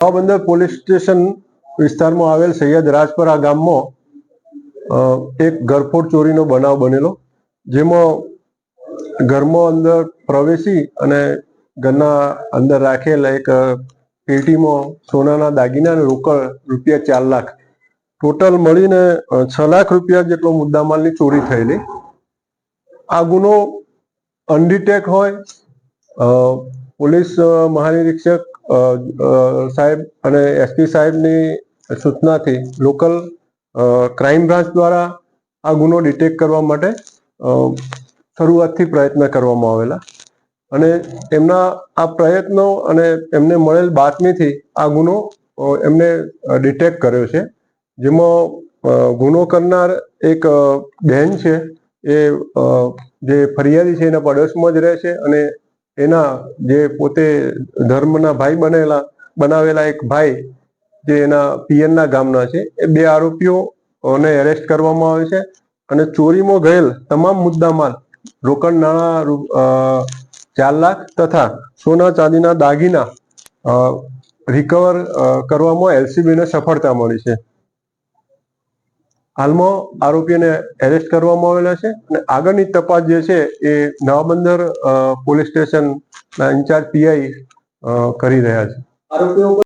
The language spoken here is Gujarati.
નવાબંદર પોલીસ સ્ટેશન વિસ્તારમાં આવેલ સૈયદ રાજપરા ગામમાં એક ઘરફોડ ચોરીનો બનાવ બનેલો, જેમાં ઘરમાં અંદર પ્રવેશી અને ઘરના અંદર રાખેલા એક પેટીમાં સોનાના દાગીના અને રોકડ રૂપિયા 4 લાખ ટોટલ મળીને 6 લાખ રૂપિયા જેટલો મુદ્દામાલની ચોરી થયેલી। આ ગુનો અનડિટેક હોય, પોલીસ મહાનિરીક્ષક સાહેબ અને એસપી સાહેબની સૂચનાથી લોકલ ક્રાઇમ બ્રાન્ચ દ્વારા આ ગુનો ડિટેક્ટ કરવા માટે શરૂઆતથી પ્રયત્ન કરવામાં આવેલા અને એમના આ પ્રયત્નો અને એમને મળેલ બાતમીથી આ ગુનો એમને ડિટેક્ટ કર્યો છે, જેમાં ગુનો કરનાર એક બહેન છે, એ જે ફરિયાદી છે એના પડોશમાં જ રહે છે અને એના જે પોતે ધર્મના ભાઈ બનાવેલા એક ભાઈ જે એના પિયરના ગામના છે, એ 2 આરોપીઓને એરેસ્ટ કરવામાં આવે છે અને ચોરીમાં ગયેલ તમામ મુદ્દામાલ રોકડ નાણાં 4 લાખ તથા સોના ચાંદીના દાગીના રિકવર કરવામાં એલસીબીને સફળતા મળી છે। હાલમાં આરોપીને એરેસ્ટ કરવામાં આવેલા છે અને આગળની તપાસ જે છે એ નવાબંદર પોલીસ સ્ટેશનના ઇન્ચાર્જ પીઆઈ કરી રહ્યા છે।